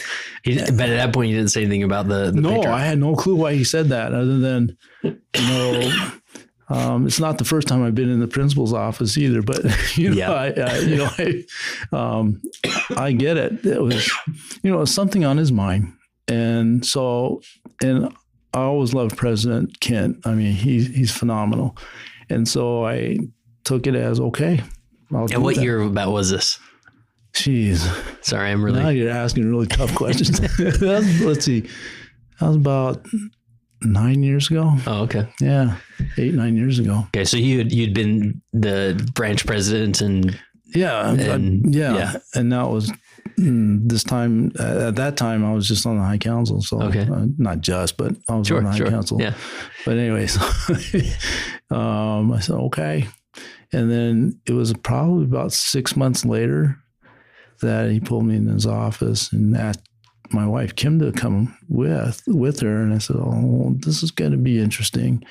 S1: But at that point, you didn't say anything about the
S2: No,
S1: patriarch.
S2: I had no clue why he said that other than, it's not the first time I've been in the principal's office either, but I get it. It was, it was something on his mind. And so, and I always loved President Kent. I mean, he's phenomenal. And so I took it as, okay, I'll do
S1: what
S2: that.
S1: year about was this?
S2: Jeez.
S1: Sorry, I'm really...
S2: Now you're asking really tough questions. Let's see. That was about 9 years ago.
S1: Oh, okay.
S2: Yeah. 8-9 years ago.
S1: Okay. So you'd been the branch president and...
S2: Yeah. And that was this time, at that time, I was just on the high council. So
S1: okay.
S2: Not just, but I was on the high council.
S1: Yeah.
S2: But anyways, I said, okay. And then it was probably about 6 months later that he pulled me in his office and asked my wife, Kim, to come with her. And I said, oh, this is going to be interesting.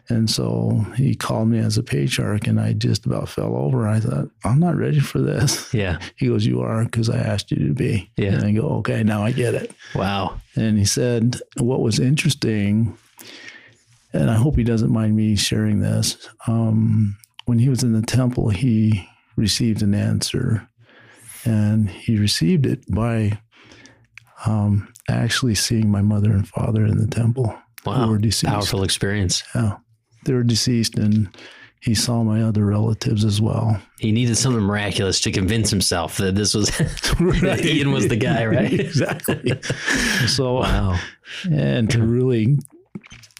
S2: And so he called me as a patriarch and I just about fell over. I thought, I'm not ready for this.
S1: Yeah.
S2: He goes, you are, because I asked you to be.
S1: Yeah.
S2: And I go, okay, now I get it.
S1: Wow.
S2: And he said, what was interesting, and I hope he doesn't mind me sharing this, when he was in the temple, he received an answer. And he received it by actually seeing my mother and father in the temple.
S1: Wow.
S2: Who were deceased.
S1: Powerful experience.
S2: Yeah. They were deceased, and he saw my other relatives as well.
S1: He needed something miraculous to convince himself that this was that Ian was the guy, right?
S2: Exactly. So,
S1: wow.
S2: And to really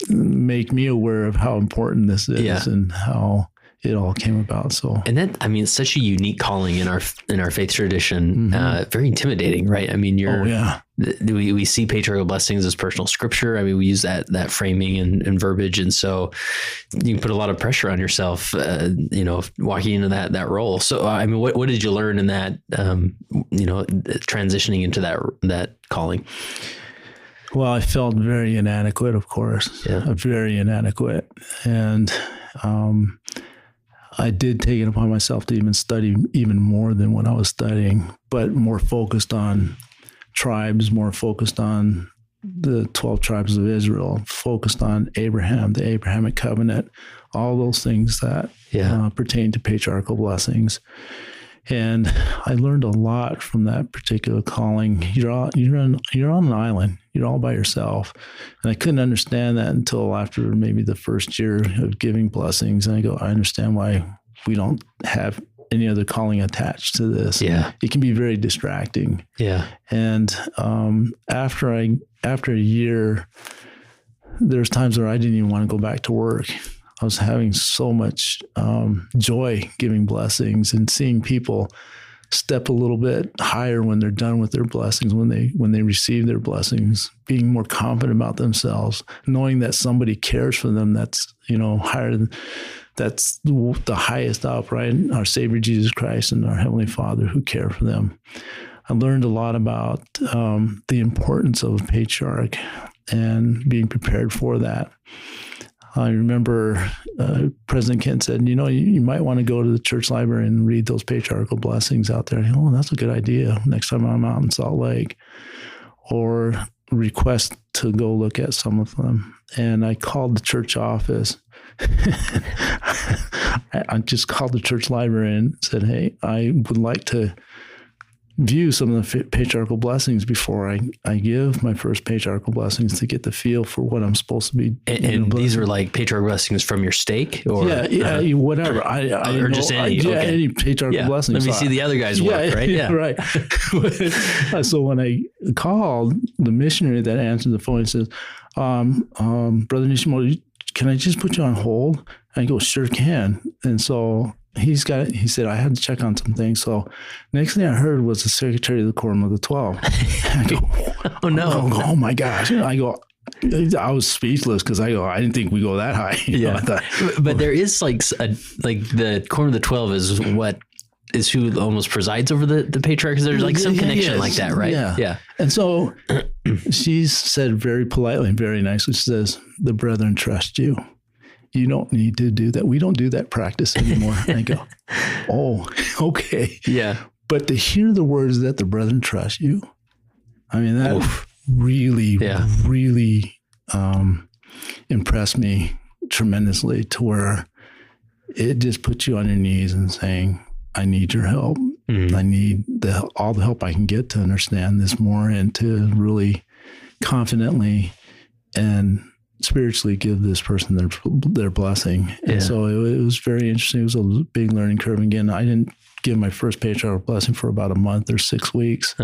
S2: make me aware of how important this is and how it all came about. So,
S1: and that, I mean, it's such a unique calling in our faith tradition, very intimidating, right? I mean, we see patriarchal blessings as personal scripture. I mean, we use that framing and verbiage. And so you can put a lot of pressure on yourself, walking into that role. So, I mean, what did you learn in that, transitioning into that calling?
S2: Well, I felt very inadequate, of course, very inadequate. And, I did take it upon myself to even study even more than what I was studying, but more focused on tribes, more focused on the 12 tribes of Israel, focused on Abraham, the Abrahamic covenant, all those things that pertain to patriarchal blessings. And I learned a lot from that particular calling. You're on an island. You're all by yourself. And I couldn't understand that until after maybe the first year of giving blessings. And I go, I understand why we don't have any other calling attached to this.
S1: Yeah.
S2: It can be very distracting.
S1: Yeah.
S2: And after a year, there's times where I didn't even want to go back to work. I was having so much joy giving blessings and seeing people step a little bit higher when they're done with their blessings, when they receive their blessings, being more confident about themselves, knowing that somebody cares for them. That's, higher than, that's the highest up, right? Our Savior Jesus Christ and our Heavenly Father who care for them. I learned a lot about the importance of a patriarch and being prepared for that. I remember President Kent said, you might want to go to the church library and read those patriarchal blessings out there. Oh, that's a good idea. Next time I'm out in Salt Lake, or request to go look at some of them. And I called the church office. I just called the church library and said, hey, I would like to view some of the patriarchal blessings before I give my first patriarchal blessings to get the feel for what I'm supposed to be.
S1: And these are like patriarchal blessings from your stake, or
S2: whatever.
S1: Or just any.
S2: Any patriarchal blessings.
S1: Let me see the other guys work, right? Yeah,
S2: right. So when I called, the missionary that answered the phone, he says, Brother Nishimoto, can I just put you on hold? I go, sure can. And so he said, I had to check on some things. So next thing I heard was the secretary of the Quorum of the 12. I go,
S1: oh no.
S2: Oh my gosh. I was speechless because I didn't think we go that high.
S1: Yeah. But there is like the Quorum of the 12 is who almost presides over the patriarchs. There's like some connection like that, right?
S2: Yeah. And so she said very politely and very nicely, she says, the brethren trust you. You don't need to do that. We don't do that practice anymore. And I go, oh, okay.
S1: Yeah.
S2: But to hear the words that the brethren trust you, I mean, that really impressed me tremendously, to where it just puts you on your knees and saying, I need your help. Mm-hmm. I need all the help I can get to understand this more and to really confidently and spiritually give this person their blessing. Yeah. And so it was very interesting. It was a big learning curve. Again, I didn't give my first patriarchal blessing for about a month or 6 weeks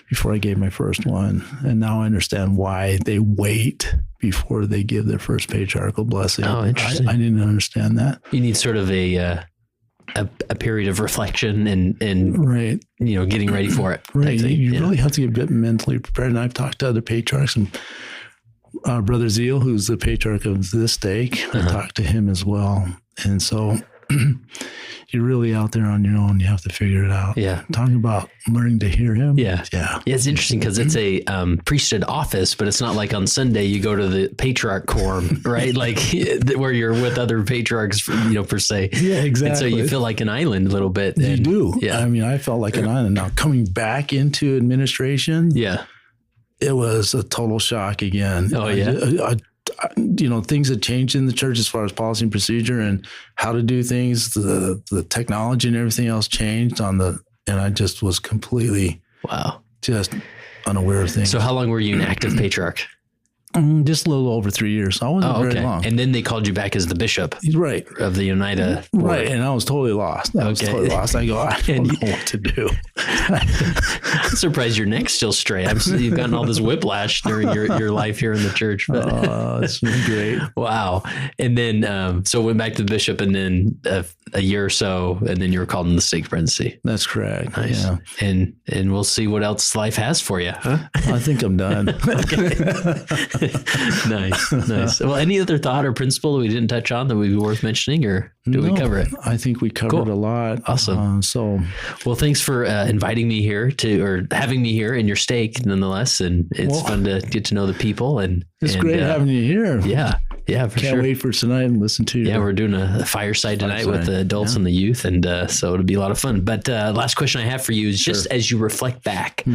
S2: before I gave my first one. And now I understand why they wait before they give their first patriarchal blessing.
S1: Oh, interesting.
S2: I didn't understand that.
S1: You need sort of a period of reflection and
S2: right,
S1: getting ready for it.
S2: Right. You really have to get mentally prepared. And I've talked to other patriarchs, and Brother Zeal, who's the patriarch of this stake, I talked to him as well. And so you're really out there on your own. You have to figure it out. Yeah. Talking about learning to hear him.
S1: Yeah. It's interesting because it's a priesthood office, but it's not like on Sunday you go to the patriarch quorum, right? Like where you're with other patriarchs, per se.
S2: Yeah, exactly.
S1: And so you feel like an island a little bit.
S2: You do.
S1: Yeah.
S2: I mean, I felt like an island. Now coming back into administration.
S1: Yeah.
S2: It was a total shock again.
S1: Oh, yeah.
S2: Things had changed in the church as far as policy and procedure and how to do things. The technology and everything else changed and I just was completely just unaware of things.
S1: So how long were you an active patriarch?
S2: Just a little over 3 years. So I wasn't very long.
S1: And then they called you back as the bishop,
S2: right,
S1: of the Oneida Ward.
S2: Right, and I was totally lost. I go, I don't know what to do.
S1: I'm surprised your neck's still straight. You've gotten all this whiplash during your life here in the church. But
S2: it's been great.
S1: Wow. And then, so went back to the bishop, and then a year or so, and then you were called in the stake presidency.
S2: That's correct.
S1: Nice.
S2: Yeah.
S1: And we'll see what else life has for you. Huh?
S2: I think I'm done.
S1: Nice. Well, any other thought or principle that we didn't touch on that would be worth mentioning, or we cover it?
S2: I think we covered a lot.
S1: Awesome. Well, thanks for inviting me here or having me here in your stake nonetheless. And it's fun to get to know the people. And
S2: it's great having you here.
S1: Yeah, for sure.
S2: Can't wait for tonight and listen to you.
S1: Yeah, we're doing a fireside tonight with the adults and the youth. And so it'll be a lot of fun. But last question I have for you is just as you reflect back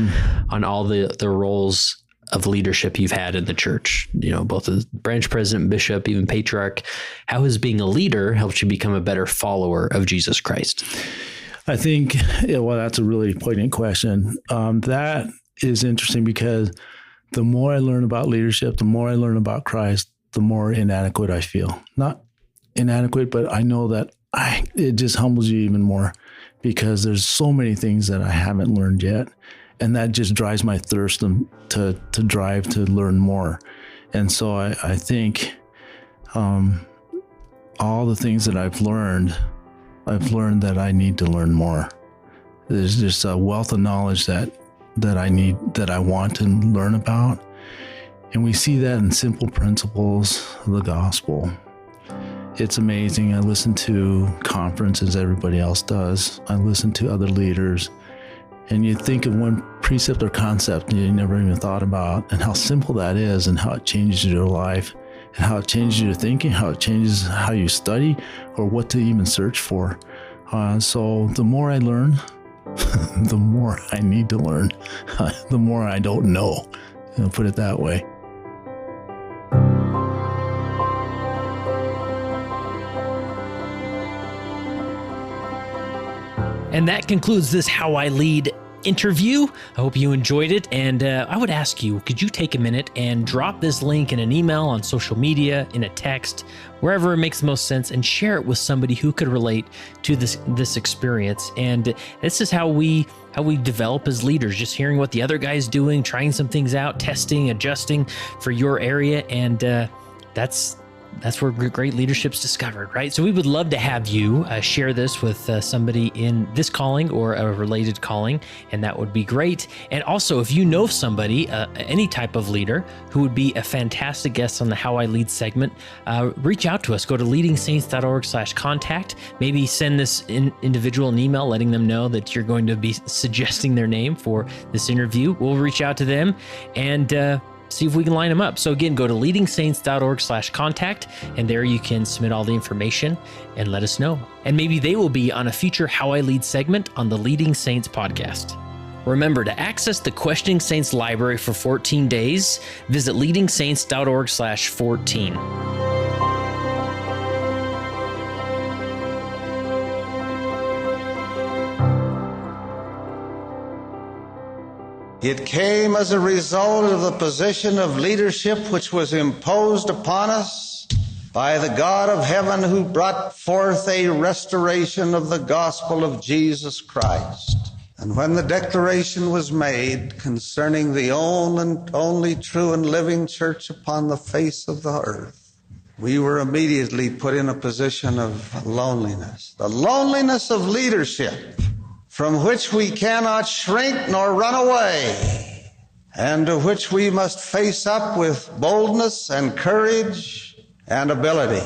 S1: on all the roles of leadership you've had in the church, both as branch president, bishop, even patriarch, how has being a leader helped you become a better follower of Jesus Christ?
S2: I think, that's a really poignant question. That is interesting because the more I learn about leadership, the more I learn about Christ, the more inadequate I feel. Not inadequate, but I know that it just humbles you even more because there's so many things that I haven't learned yet. And that just drives my thirst to drive to learn more. And so I think all the things that I've learned that I need to learn more. There's just a wealth of knowledge that I want to learn about. And we see that in simple principles of the gospel. It's amazing. I listen to conferences, everybody else does. I listen to other leaders. And you think of one precept or concept you never even thought about, and how simple that is, and how it changes your life, and how it changes your thinking, how it changes how you study, or what to even search for. So the more I learn, the more I need to learn, the more I don't know. I'll put it that way.
S3: And that concludes this How I Lead
S1: interview. I hope you enjoyed it. And I would ask you, could you take a minute and drop this link in an email, on social media, in a text, wherever it makes the most sense, and share it with somebody who could relate to this experience. And this is how we develop as leaders, just hearing what the other guy's doing, trying some things out, testing, adjusting for your area. And that's where great leadership's discovered, right? So we would love to have you share this with somebody in this calling or a related calling, and that would be great. And also, if you know somebody, any type of leader who would be a fantastic guest on the How I Lead segment, reach out to us. Go to leadingsaints.org/contact. Maybe send this individual an email letting them know that you're going to be suggesting their name for this interview. We'll reach out to them and see if we can line them up. So again, go to leadingsaints.org/contact, and there you can submit all the information and let us know. And maybe they will be on a future How I Lead segment on the Leading Saints podcast. Remember, to access the Questioning Saints library for 14 days, visit leadingsaints.org/14.
S3: It came as a result of the position of leadership which was imposed upon us by the God of heaven, who brought forth a restoration of the gospel of Jesus Christ. And when the declaration was made concerning the only true and living church upon the face of the earth, we were immediately put in a position of loneliness, the loneliness of leadership, from which we cannot shrink nor run away, and to which we must face up with boldness and courage and ability.